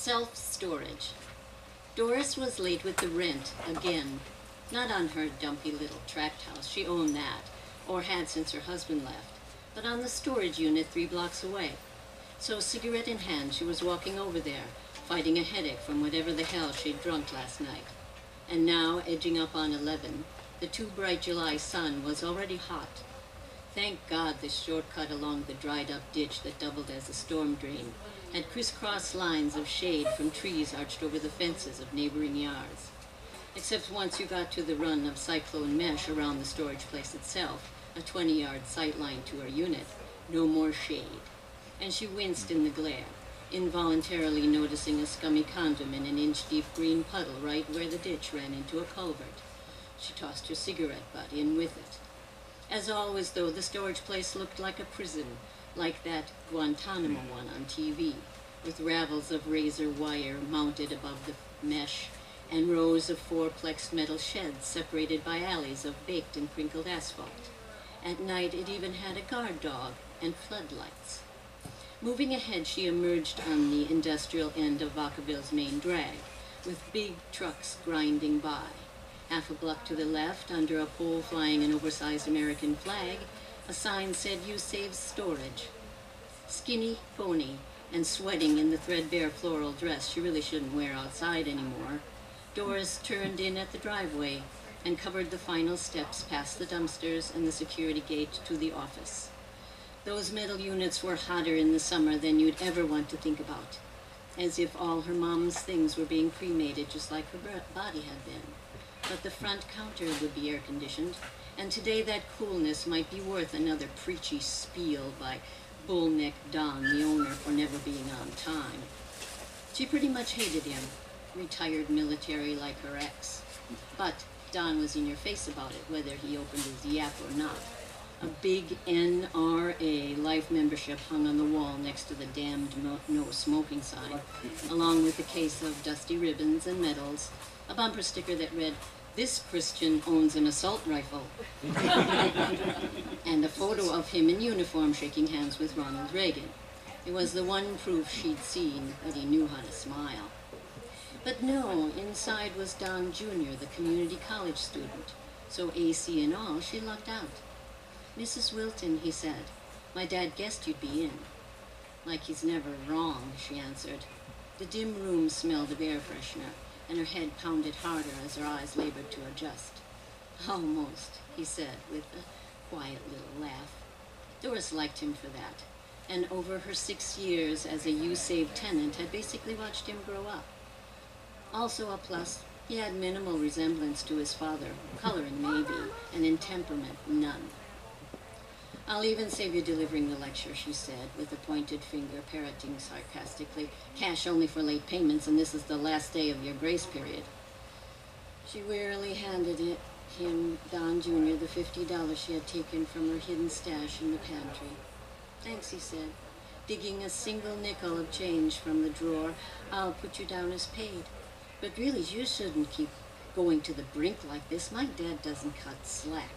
Self-storage. Doris was late with the rent, again. Not on her dumpy little tract house, she owned that, or had since her husband left, but on the storage unit 3 blocks away. So, cigarette in hand, she was walking over there, fighting a headache from whatever the hell she'd drunk last night. And now, edging up on 11, the too bright July sun was already hot. Thank God this shortcut along the dried-up ditch that doubled as a storm drain had crisscross lines of shade from trees arched over the fences of neighboring yards. Except once you got to the run of cyclone mesh around the storage place itself, a 20-yard sightline to her unit, no more shade. And she winced in the glare, involuntarily noticing a scummy condom in an inch-deep green puddle right where the ditch ran into a culvert. She tossed her cigarette butt in with it. As always, though, the storage place looked like a prison, like that Guantanamo one on TV, with ravels of razor wire mounted above the mesh and rows of four-plex metal sheds separated by alleys of baked and crinkled asphalt. At night, it even had a guard dog and floodlights. Moving ahead, she emerged on the industrial end of Vacaville's main drag, with big trucks grinding by. Half a block to the left, under a pole flying an oversized American flag, a sign said, "You Save Storage." Skinny, bony, and sweating in the threadbare floral dress she really shouldn't wear outside anymore, Doris turned in at the driveway and covered the final steps past the dumpsters and the security gate to the office. Those metal units were hotter in the summer than you'd ever want to think about, as if all her mom's things were being cremated just like her body had been. But the front counter would be air-conditioned, and today that coolness might be worth another preachy spiel by Bullneck Don, the owner, for never being on time. She pretty much hated him, retired military like her ex. But Don was in your face about it, whether he opened his yap or not. A big NRA life membership hung on the wall next to the damned no smoking sign, along with a case of dusty ribbons and medals, a bumper sticker that read, "This Christian owns an assault rifle," and a photo of him in uniform shaking hands with Ronald Reagan. It was the one proof she'd seen that he knew how to smile. But no, inside was Don Jr., the community college student, so AC and all, she lucked out. "Mrs. Wilton," he said, "my dad guessed you'd be in." "Like he's never wrong," she answered. The dim room smelled of air freshener, and her head pounded harder as her eyes labored to adjust. "Almost," he said, with a quiet little laugh. Doris liked him for that, and over her 6 years as a U-Save tenant had basically watched him grow up. Also a plus, he had minimal resemblance to his father, coloring maybe, and in temperament none. "I'll even save you delivering the lecture," she said, with a pointed finger, parroting sarcastically. "Cash only for late payments, and this is the last day of your grace period." She wearily handed him, Don Jr., the $50 she had taken from her hidden stash in the pantry. "Thanks," he said, digging a single nickel of change from the drawer. "I'll put you down as paid. But really, you shouldn't keep going to the brink like this. My dad doesn't cut slack."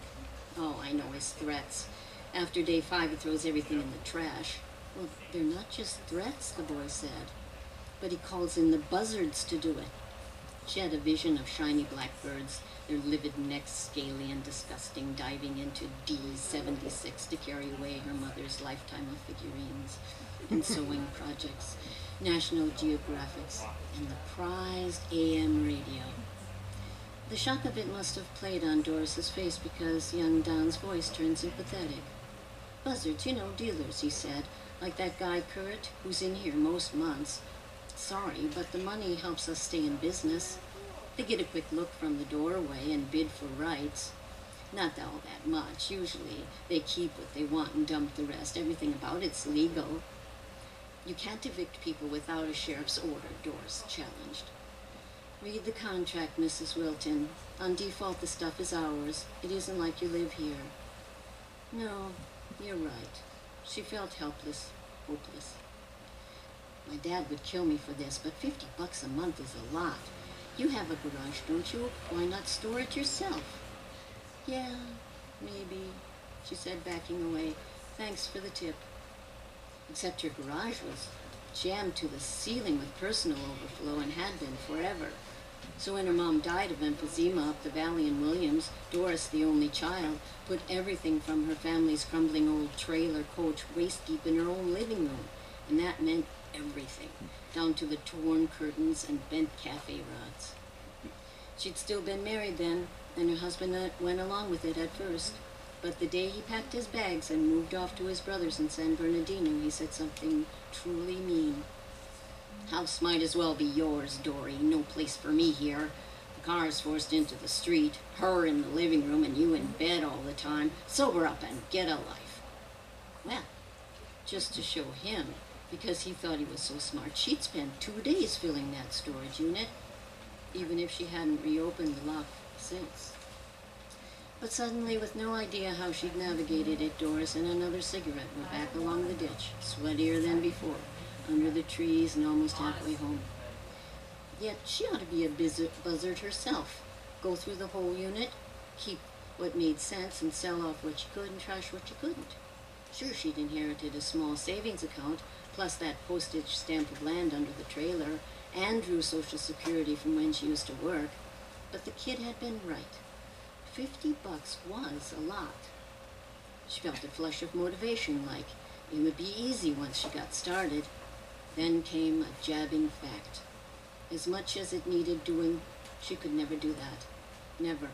"Oh, I know his threats. After day 5, he throws everything in the trash." "Well, they're not just threats," the boy said, "but he calls in the buzzards to do it." She had a vision of shiny blackbirds, their livid necks scaly and disgusting, diving into D-76 to carry away her mother's lifetime of figurines and sewing projects, National Geographics, and the prized AM radio. The shock of it must have played on Doris's face because young Don's voice turned sympathetic. "Buzzards, you know, dealers," he said, "like that guy Kurt, who's in here most months. Sorry, but the money helps us stay in business. They get a quick look from the doorway and bid for rights. Not all that much. Usually they keep what they want and dump the rest. Everything about it's legal." "You can't evict people without a sheriff's order," Doris challenged. "Read the contract, Mrs. Wilton. On default, the stuff is ours. It isn't like you live here." "No, you're right." She felt helpless, hopeless. "My dad would kill me for this, but $50 a month is a lot. You have a garage, don't you? Why not store it yourself?" "Yeah, maybe," she said, backing away. "Thanks for the tip." "Except your garage was jammed to the ceiling with personal overflow and had been forever. So when her mom died of emphysema up the valley in Williams, Doris, the only child, put everything from her family's crumbling old trailer coach waist deep in her own living room. And that meant everything, down to the torn curtains and bent cafe rods. She'd still been married then, and her husband went along with it at first. But the day he packed his bags and moved off to his brother's in San Bernardino, he said something truly mean. "House might as well be yours, Dory. No place for me here. The car's forced into the street, her in the living room, and you in bed all the time. Sober up and get a life." Well, just to show him, because he thought he was so smart, she'd spent 2 days filling that storage unit, even if she hadn't reopened the lock since. But suddenly, with no idea how she'd navigated it, Doris and another cigarette were back along the ditch, sweatier than before, under the trees and almost halfway home. Yet she ought to be a buzzard herself. Go through the whole unit, keep what made sense and sell off what she could and trash what she couldn't. Sure, she'd inherited a small savings account, plus that postage stamp of land under the trailer, and drew Social Security from when she used to work. But the kid had been right. $50 was a lot. She felt a flush of motivation, like it would be easy once she got started. Then came a jabbing fact. As much as it needed doing, she could never do that. Never.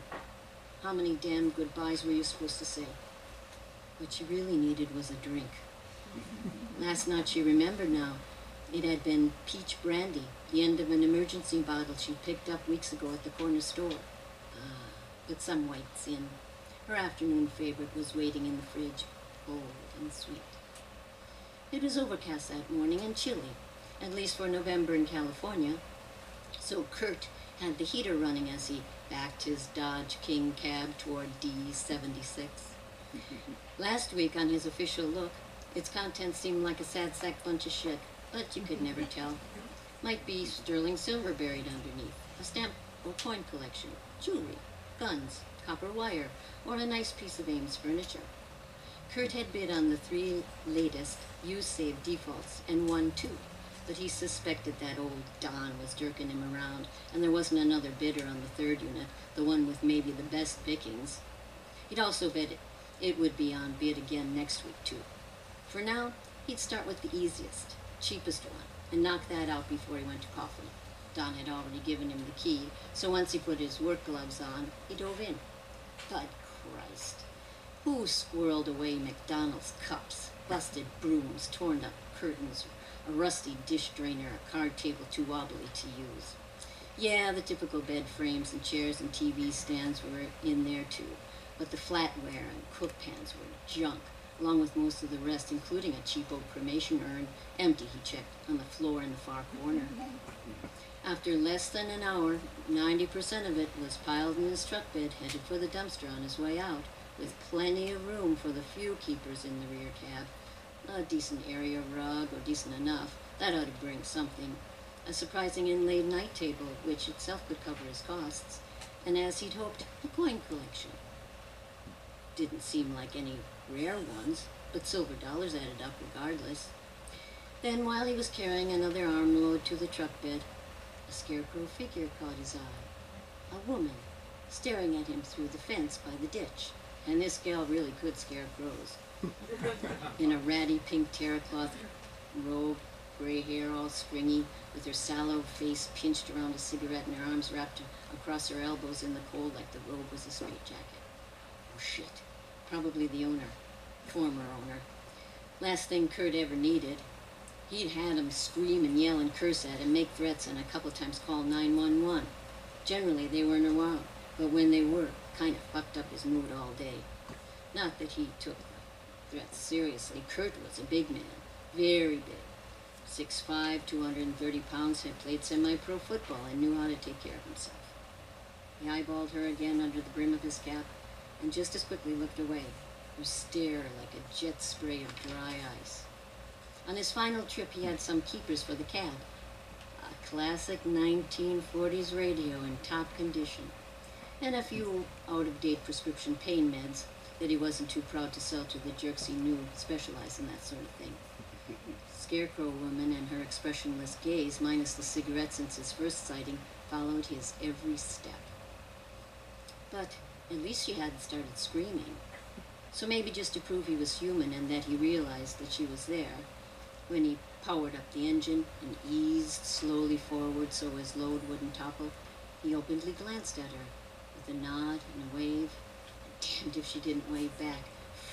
How many damn goodbyes were you supposed to say? What she really needed was a drink. Last night she remembered now. It had been peach brandy, the end of an emergency bottle she'd picked up weeks ago at the corner store. But some whites in. Her afternoon favorite was waiting in the fridge, cold and sweet. It was overcast that morning and chilly, at least for November in California. So Kurt had the heater running as he backed his Dodge King cab toward D76. Last week, on his official look, its contents seemed like a sad sack bunch of shit, but you could never tell. Might be sterling silver buried underneath, a stamp or coin collection, jewelry, guns, copper wire, or a nice piece of Ames furniture. Kurt had bid on the 3 latest use-save defaults and won 2, but he suspected that old Don was jerking him around, and there wasn't another bidder on the 3rd unit, the one with maybe the best pickings. He'd also bet it would be on bid again next week, too. For now, he'd start with the easiest, cheapest one, and knock that out before he went to coffee. Don had already given him the key, so once he put his work gloves on, he dove in. But Christ, who squirreled away McDonald's cups, busted brooms, torn up curtains, a rusty dish drainer, a card table too wobbly to use? Yeah, the typical bed frames and chairs and TV stands were in there too, but the flatware and cook pans were junk, along with most of the rest, including a cheap old cremation urn, empty, he checked, on the floor in the far corner. After less than an hour, 90% of it was piled in his truck bed, headed for the dumpster on his way out, with plenty of room for the few keepers in the rear cab. A decent area rug, or decent enough, that ought to bring something. A surprising inlaid night table, which itself could cover his costs, and as he'd hoped, a coin collection. Didn't seem like any rare ones, but silver dollars added up regardless. Then, while he was carrying another armload to the truck bed, a scarecrow figure caught his eye. A woman, staring at him through the fence by the ditch. And this gal really could scare crows. In a ratty pink terracloth robe, gray hair all stringy, with her sallow face pinched around a cigarette and her arms wrapped across her elbows in the cold like the robe was a straitjacket. Oh shit, probably the owner, former owner. Last thing Kurt ever needed. He'd had him scream and yell and curse at him, make threats, and a couple times call 911. Generally, they weren't around, but when they were, kind of fucked up his mood all day. Not that he took threats seriously. Kurt was a big man, very big. 6'5", 230 pounds, had played semi-pro football and knew how to take care of himself. He eyeballed her again under the brim of his cap, and just as quickly looked away, her stare like a jet spray of dry ice. On his final trip, he had some keepers for the cab. A classic 1940s radio in top condition, and a few out-of-date prescription pain meds that he wasn't too proud to sell to the jerks he knew specialized in that sort of thing. scarecrow woman and her expressionless gaze, minus the cigarette since his first sighting, followed his every step. But at least she hadn't started screaming. So maybe just to prove he was human and that he realized that she was there, when he powered up the engine and eased slowly forward so his load wouldn't topple, he openly glanced at her with a nod and a wave. Damned if she didn't wave back,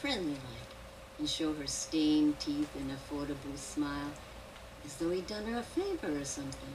friendly-like, and show her stained teeth in a affordable smile, as though he'd done her a favor or something.